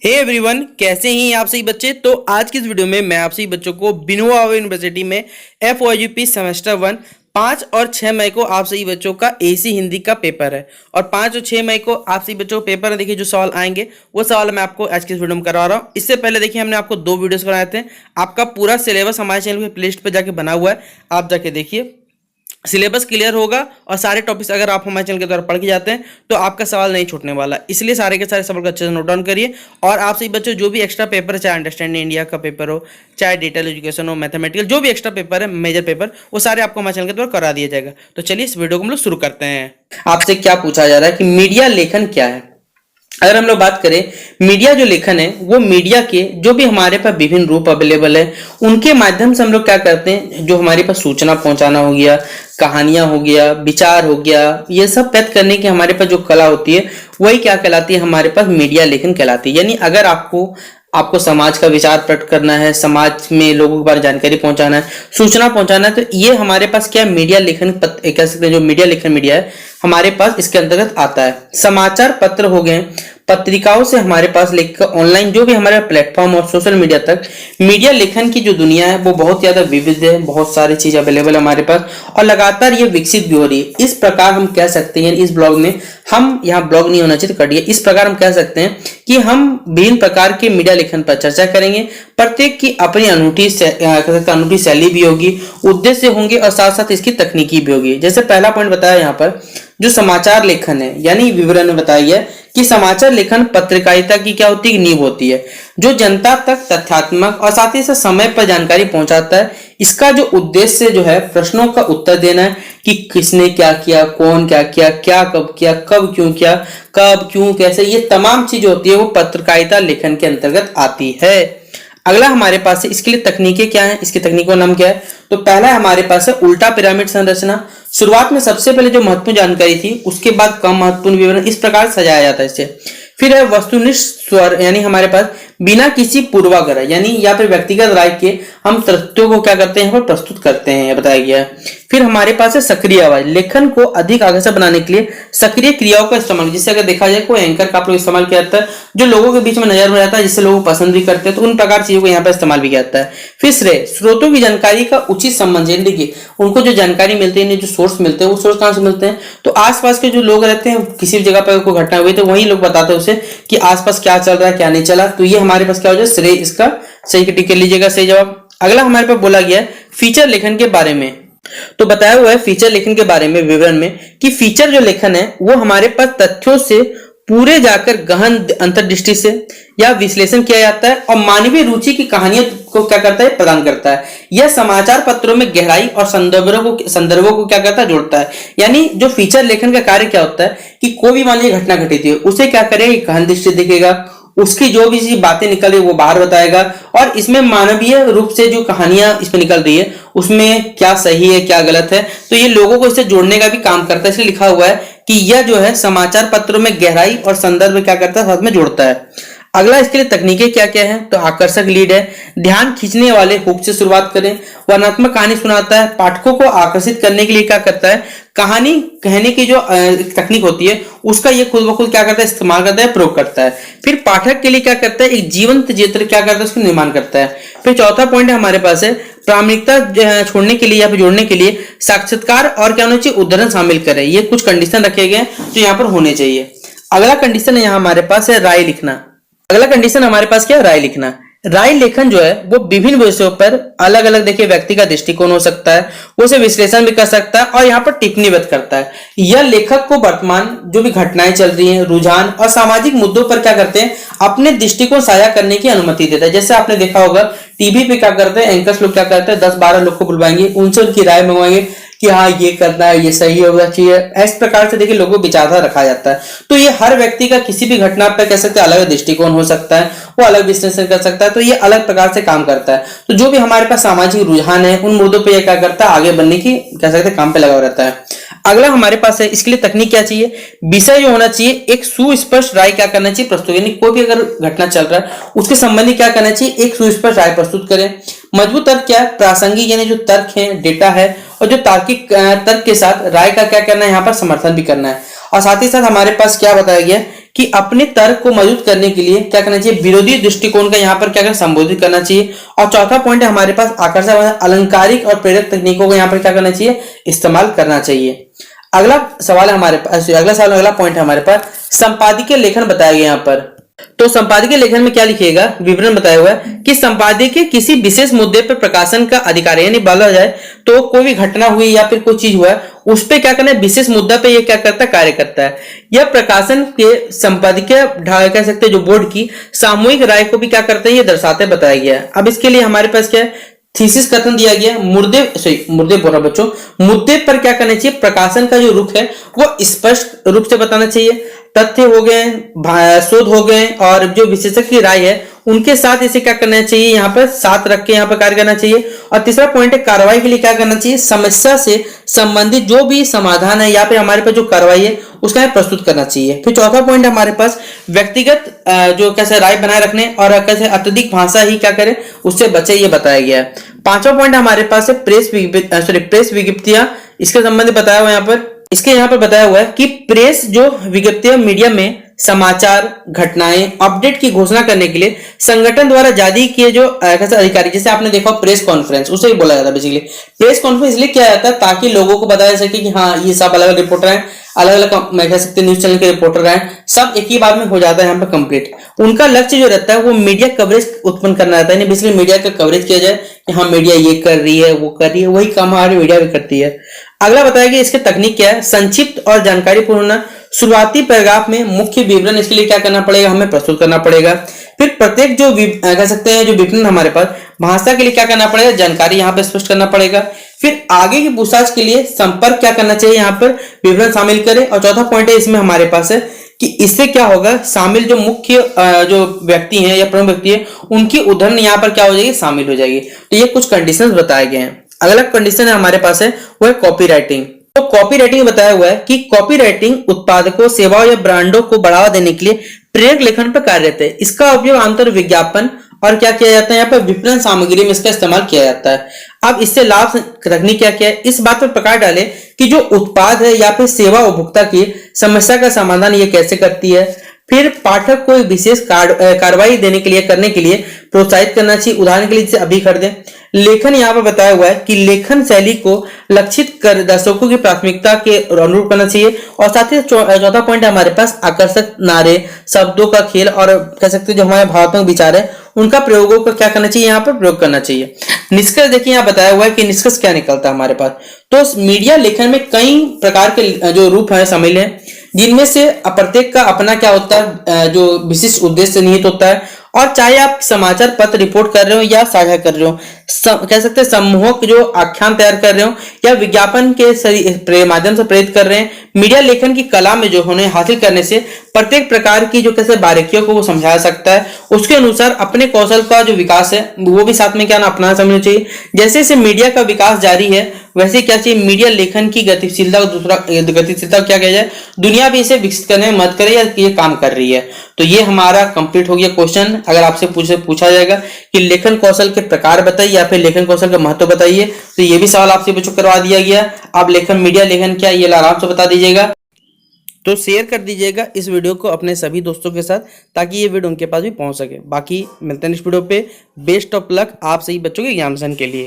Hey everyone, कैसे हैं आप सही बच्चे। तो आज की इस वीडियो में मैं आप सही बच्चों को बिनोवा यूनिवर्सिटी में FYUP सेमेस्टर 1 5 और 6 मई को आप सही बच्चों का AC हिंदी का पेपर है। और 5 और 6 मई को आप सही बच्चों को पेपर है। देखिए जो सवाल आएंगे वो सवाल मैं आपको आज की इस वीडियो में करवा रहा हूँ। इससे पहले देखिए हमने आपको 2 वीडियोस बनाए थे। आपका पूरा सिलेबस हमारे चैनल के प्लेलिस्ट पर जाके बना हुआ है, आप जाके देखिए। सिलेबस क्लियर होगा और सारे टॉपिक्स अगर आप हमारे चैनल के द्वारा पढ़ के जाते हैं तो आपका सवाल नहीं छूटने वाला। इसलिए सारे के सारे सवाल को अच्छे से नोट डाउन करिए। और आप सभी बच्चों जो भी एक्स्ट्रा पेपर है, चाहे अंडरस्टैंडिंग इंडिया का पेपर हो, चाहे डिटेल एजुकेशन हो, मैथमेटिकल, जो भी एक्स्ट्रा पेपर है, मेजर पेपर, वो सारे आपको हमारे चैनल के द्वारा करा दिया जाएगा। तो चलिए इस वीडियो को हम लोग शुरू करते हैं। आपसे क्या पूछा जा रहा है कि मीडिया लेखन क्या है। अगर हम लोग बात करें मीडिया जो लेखन है, वो मीडिया के जो भी हमारे पास विभिन्न रूप अवेलेबल है उनके माध्यम से हम लोग क्या करते हैं, जो हमारे पास सूचना पहुंचाना हो गया, कहानियां हो गया, विचार हो गया, ये सब व्यक्त करने की हमारे पास जो कला होती है वही क्या कहलाती है, हमारे पास मीडिया लेखन कहलाती है। यानी अगर आपको समाज का विचार प्रकट करना है, समाज में लोगों के बारे में जानकारी पहुंचाना है, सूचना पहुंचाना है, तो ये हमारे पास क्या मीडिया लेखन कह सकते हैं। जो मीडिया लेखन मीडिया है हमारे पास इसके अंतर्गत आता है। समाचार पत्र हो गए, पत्रिकाओं से हमारे पास लेकर ऑनलाइन जो भी हमारे प्लेटफॉर्म और सोशल मीडिया तक मीडिया लेखन की जो दुनिया है वो बहुत ज्यादा विविध है। बहुत सारी चीज अवेलेबल है हमारे पास और लगातार ये विकसित भी हो रही है। इस प्रकार हम कह सकते हैं, इस ब्लॉग में हम, यहाँ ब्लॉग नहीं होना चाहिए तो कटिए, इस प्रकार हम कह सकते हैं कि हम विभिन्न प्रकार के मीडिया लेखन पर चर्चा करेंगे। प्रत्येक की अपनी अनूठी शैली भी होगी, उद्देश्य होंगे और साथ साथ इसकी तकनीकी भी होगी। जैसे पहला पॉइंट बताया यहाँ पर जो समाचार लेखन है, यानी विवरण में बताया है कि समाचार लेखन पत्रकारिता की क्या होती है, नींव होती है, जो जनता तक तथ्यात्मक और साथ ही साथ समय पर जानकारी पहुंचाता है। इसका जो उद्देश्य जो है प्रश्नों का उत्तर देना है कि किसने क्या किया, कौन क्या किया, क्या कब किया, कब क्यों किया, कब क्यों कैसे, ये तमाम चीज होती है वो पत्रकारिता लेखन के अंतर्गत आती है। अगला हमारे पास है, इसके लिए तकनीकें क्या है, इसकी तकनीकों का नाम क्या है। तो पहला हमारे पास है उल्टा पिरामिड संरचना। शुरुआत में सबसे पहले जो महत्वपूर्ण जानकारी थी उसके बाद कम महत्वपूर्ण विवरण, इस प्रकार सजाया जाता है इसे। फिर है वस्तुनिष्ठ स्वर, यानी हमारे पास बिना किसी पूर्वाग्रह यानी या फिर व्यक्तिगत राय के हम तथ्यों को क्या करते हैं, यहाँ पर प्रस्तुत करते हैं, यह बताया गया है। फिर हमारे पास है सक्रिय आवाज। लेखन को अधिक आकर्षक बनाने के लिए सक्रिय क्रियाओं का इस्तेमाल, जिससे अगर देखा जाए कोई एंकर का आप लोग इस्तेमाल किया जाता है जो लोगों के बीच में नजर में आता है, जिससे लोग पसंद भी करते हैं, तो उन प्रकार चीजों को यहाँ पर इस्तेमाल भी किया जाता है। फिर श्रेय, स्रोतों की जानकारी का उचित संबंध, यानी देखिए उनको जो जानकारी मिलती है, जो सोर्स मिलते हैं, वो सोर्स कहाँ से मिलते हैं, तो आसपास के जो लोग रहते हैं, किसी भी जगह पर कोई घटना हुई तो वही लोग बताते हैं उसे कि आसपास क्या चल रहा है क्या नहीं चला। तो ये हमारे पास क्या हो जाए, श्रेय, इसका सही टिक कर लीजिएगा, सही जवाब। अगला हमारे पास बोला गया है फीचर लेखन के बारे में। तो बताया हुआ है फीचर लेखन के बारे में विवरण में कि फीचर जो लेखन है वो हमारे पास तथ्यों से पूरे जाकर गहन अंतर्दृष्टि से या विश्लेषण किया जाता है और मानवीय रुचि की कहानियों को क्या करता है, प्रदान करता है। यह समाचार पत्रों में गहराई और संदर्भों को क्या करता है, जोड़ता है। यानी जो फीचर लेखन का कार्य क्या होता है कि कोई भी मान लीजिए घटना घटित है, उसे क्या करेगा, गहन दृष्टि देखेगा, उसकी जो भी बातें निकल रही है वो बाहर बताएगा और इसमें मानवीय रूप से जो कहानियां इसमें निकल रही है उसमें क्या सही है क्या गलत है, तो ये लोगों को इससे जोड़ने का भी काम करता है। इसलिए लिखा हुआ है कि यह जो है समाचार पत्रों में गहराई और संदर्भ क्या करता है, साथ में जोड़ता है। अगला इसके लिए तकनीकें क्या क्या है, तो आकर्षक लीड है, ध्यान खींचने वाले हुक से शुरुआत करें, वर्णनात्मक कहानी सुनाता है, पाठकों को आकर्षित करने के लिए क्या करता है, कहानी कहने की जो तकनीक होती है उसका ये खुद ब खुद क्या करता है, इस्तेमाल करता है, प्रयोग करता है। फिर पाठक के लिए क्या करता है, एक जीवंत चित्र क्या करता है, उसका निर्माण करता है। फिर चौथा पॉइंट है हमारे पास है प्रामाणिकता छोड़ने के लिए या फिर जोड़ने के लिए साक्षात्कार और क्या होना चाहिए, उदाहरण शामिल करें। ये कुछ कंडीशन रखे गए जो यहाँ पर होने चाहिए। अगला कंडीशन है यहाँ हमारे पास है राय लिखना। अगला कंडीशन हमारे पास क्या है, राय लिखना। राय लेखन जो है वो विभिन्न विषयों पर अलग अलग देखिए व्यक्ति का दृष्टिकोण हो सकता है, वो उसे विश्लेषण भी कर सकता है और यहाँ पर टिप्पणी व्यक्त करता है। यह लेखक को वर्तमान जो भी घटनाएं चल रही हैं, रुझान और सामाजिक मुद्दों पर क्या करते हैं, अपने दृष्टिकोण साझा करने की अनुमति देता है। जैसे आपने देखा होगा टीवी पे क्या करते हैं, एंकर्स लोग क्या करते हैं, 10-12 लोग को बुलवाएंगे, उनसे उनकी राय मंगवाएंगे कि हाँ ये करना है, ये सही होना चाहिए। इस प्रकार से देखिए लोगों को विचारधारा रखा जाता है। तो ये हर व्यक्ति का किसी भी घटना पर कह सकते हैं अलग दृष्टिकोण हो सकता है, वो अलग विश्लेषण कर सकता है, तो ये अलग प्रकार से काम करता है। तो जो भी हमारे पास सामाजिक रुझान है उन मुद्दों पर यह क्या करता है, आगे बढ़ने की कह सकते हैं काम पे लगा रहता है। अगला हमारे पास है, इसके लिए तकनीक क्या चाहिए, विषय जो होना चाहिए, एक सुस्पष्ट राय क्या करना चाहिए, प्रस्तुत, यानी कोई भी अगर घटना चल रहा है उसके संबंधी क्या करना चाहिए, एक सुस्पष्ट राय प्रस्तुत करें। मजबूत तर्क क्या है, प्रासंगिक यानी जो तर्क है, डेटा है और जो तार्किक तर्क के साथ राय का क्या करना है, यहाँ पर समर्थन भी करना है। और साथ ही साथ हमारे पास क्या बताया गया कि अपने तर्क को मजबूत करने के लिए क्या करना चाहिए, विरोधी दृष्टिकोण का यहाँ पर क्या करना, संबोधित करना चाहिए। और चौथा पॉइंट है हमारे पास आकर्षक, अलंकारिक और प्रेरक तकनीकों को यहाँ पर क्या करना चाहिए, इस्तेमाल करना चाहिए। अगला सवाल है हमारे पास, अगला पॉइंट है हमारे पास, संपादकीय लेखन बताया गया यहाँ पर। तो संपादकीय लेखन में क्या लिखिएगा, विवरण बताया हुआ है कि संपादकीय किसी विशेष मुद्दे पर प्रकाशन का अधिकार, यानी बोला जाए तो कोई भी घटना हुई या फिर कोई चीज हुआ है उस पे क्या करना है, विशेष मुद्दा पे ये क्या करता है, कार्य करता है। यह प्रकाशन के संपादकीय कह सकते हैं जो बोर्ड की सामूहिक राय को भी क्या करते हैं, ये दर्शाते बताया गया है। अब इसके लिए हमारे पास क्या है, थीसिस कथन दिया गया, मुद्दे पर क्या करना चाहिए, प्रकाशन का जो रुख है वो स्पष्ट रूप से बताना चाहिए। तथ्य हो गए, शोध हो गए और जो विशेषज्ञ की राय है उनके साथ इसे क्या करना चाहिए, यहाँ पर साथ रख के यहाँ पर कार्य करना चाहिए। और तीसरा पॉइंट है, कार्रवाई के लिए क्या करना चाहिए, समस्या से संबंधित जो भी समाधान है या फिर हमारे पास जो कार्रवाई है उसका प्रस्तुत करना चाहिए। फिर चौथा पॉइंट हमारे पास व्यक्तिगत जो कैसे राय बनाए रखने और कैसे अत्यधिक भाषा ही क्या करे उससे बचे, ये बताया गया है। पांचवा पॉइंट हमारे पास है प्रेस विज्ञप्तियां, इसके संबंध में बताया हुआ यहाँ पर, इसके यहाँ पर बताया हुआ है कि प्रेस जो विज्ञप्तियां मीडिया में समाचार, घटनाएं, अपडेट की घोषणा करने के लिए संगठन द्वारा जारी किए जो अधिकारी, जैसे आपने देखा प्रेस कॉन्फ्रेंस, उसे ही बोला जाता है बेसिकली। प्रेस कॉन्फ्रेंस इसलिए किया जाता है ताकि लोगों को बताया जा सके कि हाँ ये सब अलग अलग रिपोर्टर हैं, अलग अलग मैं कह सकते न्यूज चैनल के रिपोर्टर हैं, सब एक ही बार में हो जाता है यहाँ पर कंप्लीट। उनका लक्ष्य जो रहता है वो मीडिया कवरेज उत्पन्न करना रहता है, बेसिकली मीडिया का कवरेज किया जाए कि हाँ मीडिया ये कर रही है वो कर रही है, वही काम हमारी मीडिया भी करती है। अगला बताया कि इसके तकनीक क्या है, संक्षिप्त और जानकारीपूर्ण। शुरुआती पैराग्राफ में मुख्य विवरण इसके लिए क्या करना पड़ेगा, हमें प्रस्तुत करना पड़ेगा। फिर प्रत्येक जो कह सकते हैं जो विवरण हमारे पास भाषा के लिए क्या करना पड़ेगा, जानकारी यहाँ पे स्पष्ट करना पड़ेगा। फिर आगे की पूछताछ के लिए संपर्क क्या करना चाहिए, यहाँ पर विवरण शामिल करें। और चौथा पॉइंट है इसमें हमारे पास है कि इससे क्या होगा, शामिल जो मुख्य जो व्यक्ति हैं या प्रमुख व्यक्ति है उनकी उदाहरण यहाँ पर क्या हो जाएगी, शामिल हो जाएगी। तो ये कुछ कंडीशंस बताए गए हैं। अगला कंडीशन है हमारे पास है वो है कॉपी राइटिंग। तो कॉपी राइटिंग बताया हुआ है कि कॉपी राइटिंग उत्पादकों, सेवाओं या ब्रांडों को बढ़ावा देने के लिए प्रेरक लेखन पर कार्य रहते हैं। इसका उपयोग आमतौर विज्ञापन और क्या किया जाता है, यहाँ पर विपणन सामग्री में इसका इस्तेमाल किया जाता है। अब इससे लाभ तकनीक क्या क्या है, इस बात पर प्रकाश डाले कि जो उत्पाद है या फिर सेवा उपभोक्ता की समस्या का समाधान ये कैसे करती है। फिर पाठक को विशेष कार्रवाई देने के लिए करने के लिए प्रोत्साहित करना चाहिए। उदाहरण के लिए जैसे अभी कर दें, लेखन यहाँ पर बताया हुआ है कि लेखन शैली को लक्षित कर दर्शकों की प्राथमिकता के अनुरूप करना चाहिए। और साथ ही चौथा पॉइंट है हमारे पास आकर्षक नारे, शब्दों का खेल और कह सकते हैं जो हमारे भावात्मक विचार है उनका प्रयोगों का क्या करना चाहिए, यहाँ पर प्रयोग करना चाहिए। निष्कर्ष देखिए यहाँ बताया हुआ है कि निष्कर्ष क्या निकलता है हमारे पास। तो मीडिया लेखन में कई प्रकार के जो रूप है शामिल है, जिनमें से प्रत्येक का अपना क्या होता है, जो विशिष्ट उद्देश्य निहित होता है। और चाहे आप समाचार पत्र रिपोर्ट कर रहे हो या साझा कर रहे हो, कह सकते हैं समूहों जो आख्यान तैयार कर रहे हो या विज्ञापन के माध्यम से प्रेरित कर रहे हैं, मीडिया लेखन की कला में जो होने हासिल करने से प्रत्येक प्रकार की जो कैसे बारीकियों को वो समझा सकता है। उसके अनुसार अपने कौशल का जो विकास है वो भी साथ में क्या ना अपना समझना चाहिए। जैसे जैसे मीडिया का विकास जारी है वैसे क्या चाहिए, मीडिया लेखन की गतिशीलता क्या कहा जाए, दुनिया भी इसे विकसित करने में मदद करे या ये काम कर रही है। तो ये हमारा कंप्लीट हो गया क्वेश्चन। अगर आपसे पूछा जाएगा कि लेखन कौशल के प्रकार बताइए या फिर लेखन कौशल का महत्व बताइए, तो ये भी सवाल आपसे बच्चों करवा दिया गया। आप लेखन मीडिया लेखन क्या ये आराम से बता दीजिएगा। तो शेयर कर दीजिएगा इस वीडियो को अपने सभी दोस्तों के साथ ताकि ये वीडियो उनके पास भी पहुंच सके। बाकी मिलते हैं इस वीडियो पे। बेस्ट ऑफ लक आप सही बच्चों के एग्जामिनेशन के लिए।